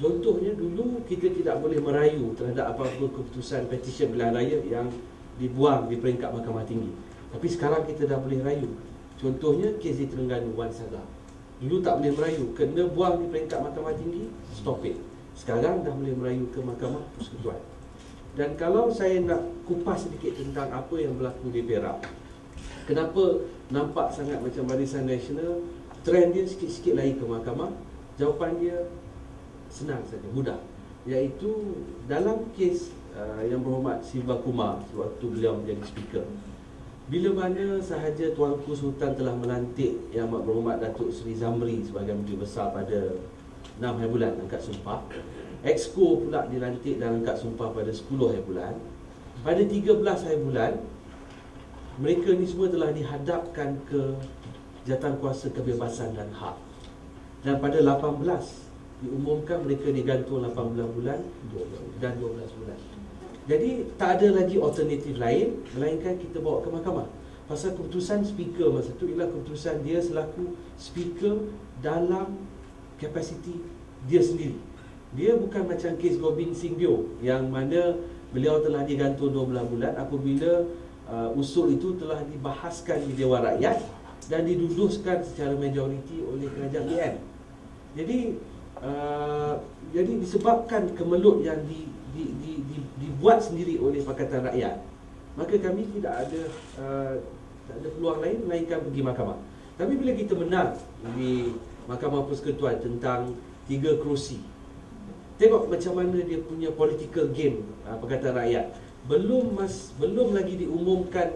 Contohnya dulu kita tidak boleh merayu terhadap apa-apa keputusan petisi pilihan raya yang dibuang di peringkat Mahkamah Tinggi. Tapi sekarang kita dah boleh rayu. Contohnya kes di Terengganu Wan Saga. Dulu tak boleh merayu, kena buang di peringkat Mahkamah Tinggi, stop it. Sekarang dah boleh merayu ke Mahkamah Persekutuan. Dan kalau saya nak kupas sedikit tentang apa yang berlaku di Perak, kenapa nampak sangat macam Barisan Nasional, trend dia sikit-sikit lari ke mahkamah? Jawapan dia senang saja, mudah. Iaitu dalam kes Yang Berhormat Siva Kumar waktu beliau menjadi speaker, bila mana sahaja Tuanku Sultan telah melantik Yang Amat Berhormat Datuk Seri Zamri sebagai Menteri Besar pada 6 hari bulan angkat sumpah, Exco pula dilantik dan angkat sumpah pada 10 hari bulan. Pada 13 hari bulan, mereka ni semua telah dihadapkan ke Jawatankuasa Kebebasan dan Hak. Dan pada 18 diumumkan mereka digantung 18 bulan dan 12 bulan. Jadi tak ada lagi alternatif lain melainkan kita bawa ke mahkamah. Pasal keputusan speaker masa tu ialah keputusan dia selaku speaker dalam kapasiti dia sendiri. Dia bukan macam kes Gobind Singh Bio yang mana beliau telah digantung 12 bulan apabila usul itu telah dibahaskan di Dewan Rakyat dan diduduskan secara majoriti oleh kerajaan BN. Jadi disebabkan kemelut yang dibuat sendiri oleh Pakatan Rakyat, maka kami tak ada peluang lain melainkan pergi mahkamah. Tapi bila kita menang di Mahkamah Persekutuan tentang 3 kerusi, tengok macam mana dia punya political game Pakatan Rakyat. Belum lagi diumumkan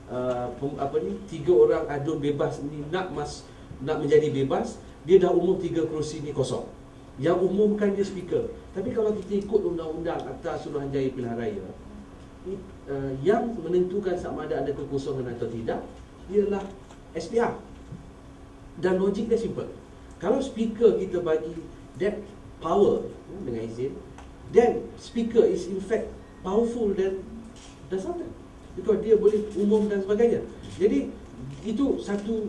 3 orang adun bebas ni nak menjadi bebas, dia dah umum 3 kerusi ni kosong. Yang umumkan dia speaker. Tapi kalau kita ikut undang-undang Akta Suruhanjaya Pilihan Raya, yang menentukan sama ada kekosongan atau tidak ialah SPR. Dan logik dia simple. Kalau speaker kita bagi that power dengan izin, then speaker is in fact powerful than Sultan, because dia boleh umum dan sebagainya. Jadi itu satu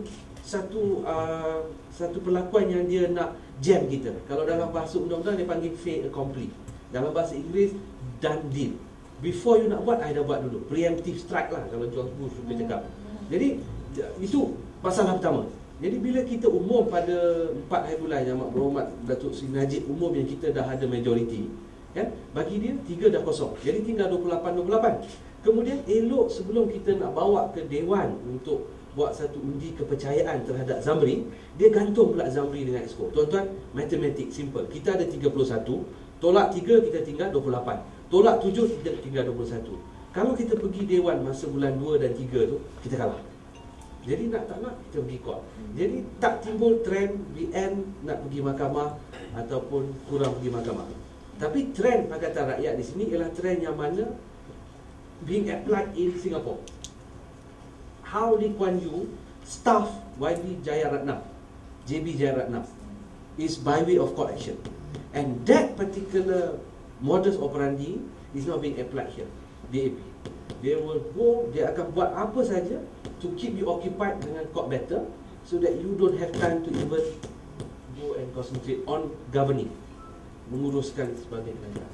perlakuan yang dia nak jam kita. Kalau dalam bahasa undang-undang dia panggil fait accompli. Dalam bahasa Inggeris, done deal. Before you nak buat, I dah buat dulu. Preemptive strike lah kalau George Bush suka cakap. Jadi itu masalah pertama. Jadi bila kita umum pada 4 hari bulan Yang Amat Berhormat Datuk Seri Najib umum yang kita dah ada majoriti, kan? Bagi dia 3 dah kosong. Jadi tinggal 28. Kemudian elok sebelum kita nak bawa ke Dewan untuk buat satu undi kepercayaan terhadap Zamri, dia gantung pula Zamri dengan Exco. Tuan-tuan, matematik simple. Kita ada 31, tolak 3 kita tinggal 28. Tolak 7 kita tinggal 21. Kalau kita pergi Dewan masa bulan 2 dan 3 tu, kita kalah. Jadi nak tak nak kita pergi court. Jadi tak timbul trend BN nak pergi mahkamah ataupun kurang pergi mahkamah. Tapi trend Pakatan Rakyat di sini ialah trend yang mana being applied in Singapore. How Lee Kuan Yew staff YB Jayaratnam, JB Jayaratnam, is by way of court action. And that particular modus operandi is not being applied here. DAP. Dia akan buat apa saja to keep you occupied dengan court battle, so that you don't have time to even go and concentrate on governing, menguruskan sebagai kerajaan.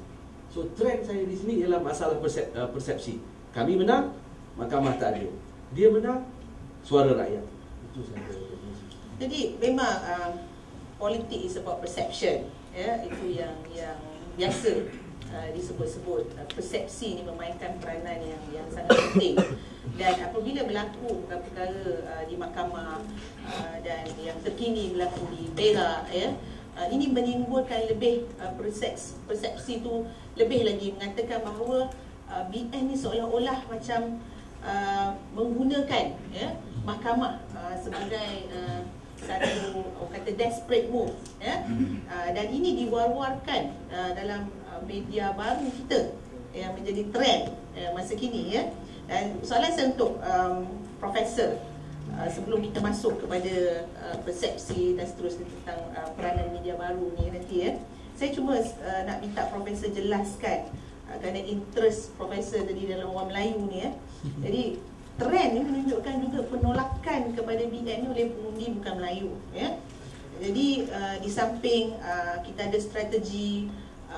So trend saya di sini ialah masalah persepsi. Kami menang, mahkamah tak adil. Dia menang, suara rakyat. Itu saja. Jadi memang politik is about perception, ya. Itu yang biasa disebut-sebut. Persepsi ni memainkan peranan yang sangat penting. Dan apabila berlaku perkara di mahkamah dan yang terkini berlaku di Perak, ya, ini menimbulkan lebih persepsi tu lebih lagi mengatakan bahawa BN ni seolah-olah macam menggunakan, ya, mahkamah sebagai satu kata desperate move, ya. Dan ini diwar-warkan dalam media baru kita yang menjadi trend masa kini, ya. Dan soalan saya untuk Profesor, sebelum kita masuk kepada persepsi dan seterusnya tentang peranan media baru ni nanti, ya, saya cuma nak minta Profesor jelaskan kerana interest Profesor tadi dalam orang Melayu ni, ya. Jadi trend ni menunjukkan juga penolakan kepada BN ni oleh pengundi bukan Melayu, ya. Jadi di samping kita ada strategi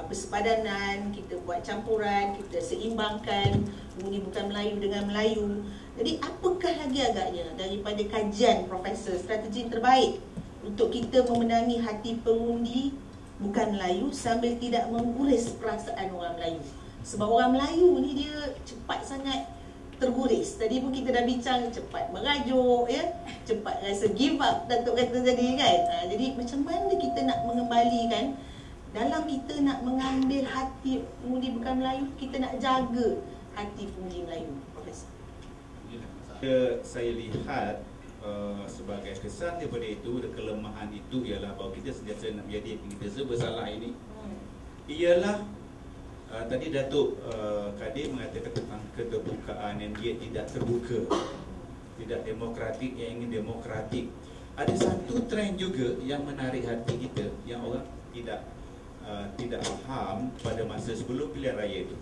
bersepadanan, kita buat campuran, kita seimbangkan mengundi bukan Melayu dengan Melayu. Jadi apakah lagi agaknya daripada kajian Profesor strategi terbaik untuk kita memenangi hati pengundi bukan Melayu sambil tidak menguris perasaan orang Melayu? Sebab orang Melayu ni dia cepat sangat terguris. Tadi pun kita dah bincang, cepat merajuk, ya, cepat rasa give up, Datuk kata tadi kan. Jadi macam mana kita nak mengembalikan, dalam kita nak mengambil hati pengundi bukan Melayu, kita nak jaga hati pengundi Melayu, Profesor? Saya lihat sebagai kesan daripada itu, kelemahan itu ialah bahawa kita sentiasa nak menjadi kita bersalah ini. Ialah tadi Datuk Kadir mengatakan tentang keterbukaan yang dia tidak terbuka, tidak demokratik, yang ingin demokratik. Ada satu trend juga yang menarik hati kita, yang orang tidak faham pada masa sebelum pilihan raya itu.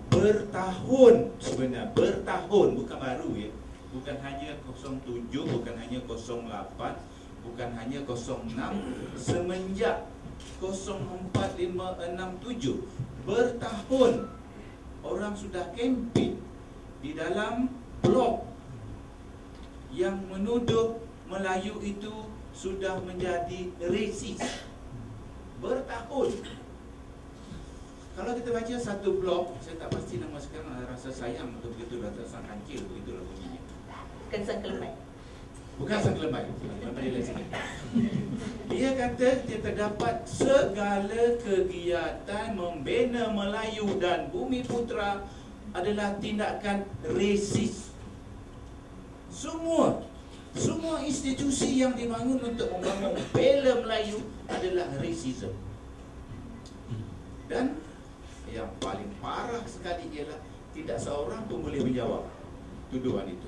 Bertahun sebenarnya, bertahun, bukan baru ya. Bukan hanya 07, bukan hanya 08, bukan hanya 06, semenjak 04567 bertahun orang sudah kempen di dalam blog yang menuduh Melayu itu sudah menjadi resis. Bertahun. Kalau kita baca satu blog, saya tak pasti nama sekarang, rasa sayang atau begitu, rasa sang kancil, begitulah bunyinya. Bukan sang kelembai. Bukan sang kelembai. Dia kata dia terdapat segala kegiatan membina Melayu dan Bumi Putra adalah tindakan resis. Semua institusi yang dibangun untuk membangun bela Melayu adalah racism. Dan yang paling parah sekali ialah tidak seorang pun boleh menjawab tuduhan itu.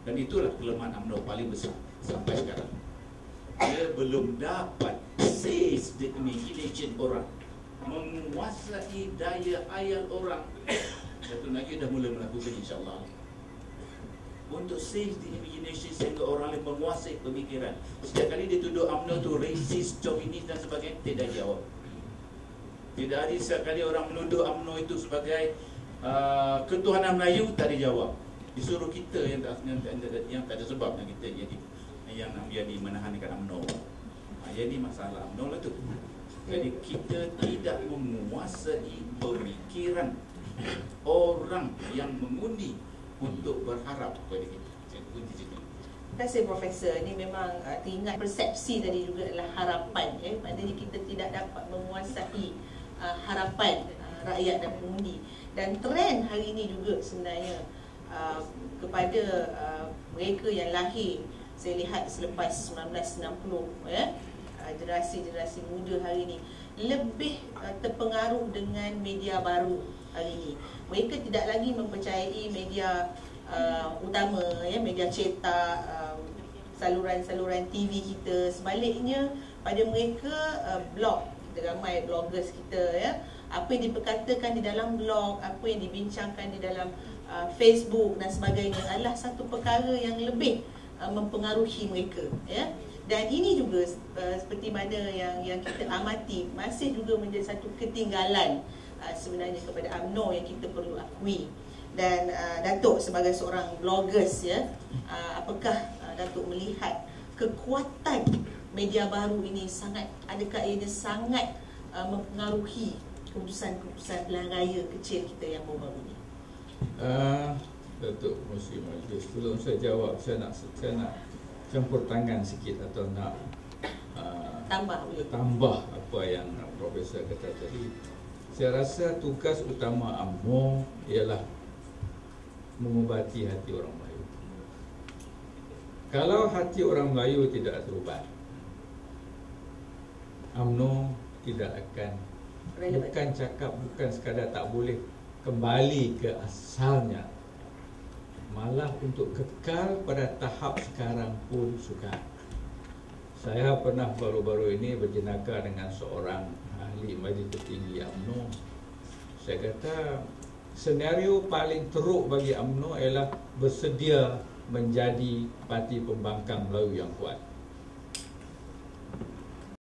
Dan itulah kelemahan UMNO paling besar sampai sekarang. Dia belum dapat seize the imagination orang, menguasai daya hayal orang. Satu lagi dah mula melakukan, insyaAllah, untuk seize the imagination sehingga orang lain menguasai pemikiran. Setiap kali dia tuduh UMNO tu racist, chauvinis dan sebagainya, tidak jawab. Tidak ada setiap kali orang menuduh UMNO itu sebagai ketuhanan Melayu, tak dijawab. Disuruh kita yang tak ada sebab yang kita yang nak menjadi menahan dekat UMNO. Jadi masalah UMNO lah tu. Jadi kita tidak menguasai pemikiran orang yang mengundi untuk berharap kepada kita. Kunci situ. Terima kasih Profesor. Ini memang teringat persepsi tadi juga adalah harapan, ya. Maknanya kita tidak dapat menguasai harapan rakyat dan pengundi. Dan trend hari ini juga sebenarnya kepada mereka yang lahir, saya lihat selepas 1960, ya, generasi muda hari ini lebih terpengaruh dengan media baru hari ini. Mereka tidak lagi mempercayai media utama, ya, media cetak, saluran-saluran TV kita. Sebaliknya pada mereka blog, kita ramai bloggers kita, ya, apa yang diperkatakan di dalam blog, apa yang dibincangkan di dalam Facebook dan sebagainya adalah satu perkara yang lebih mempengaruhi mereka, ya. Dan ini juga seperti mana yang kita amati, masih juga menjadi satu ketinggalan sebenarnya kepada UMNO yang kita perlu akui. Dan Datuk sebagai seorang bloggers, ya, apakah Datuk melihat kekuatan media baru ini adakah ianya sangat mempengaruhi keputusan-keputusan pilihan raya kecil kita yang baru-baru ini? Datuk Muslim Majlis, sebelum saya jawab, saya nak campur tangan sikit atau nak tambah apa yang Profesor kata tadi. Saya rasa tugas utama UMNO ialah mengubati hati orang Melayu. Kalau hati orang Melayu tidak terubat, UMNO tidak akan, bukan sekadar tak boleh kembali ke asalnya, malah untuk kekal pada tahap sekarang pun sukar. Saya pernah baru-baru ini berjenaka dengan seorang ahli Majlis Tertinggi UMNO. Saya kata senario paling teruk bagi UMNO ialah bersedia menjadi parti pembangkang Melayu yang kuat.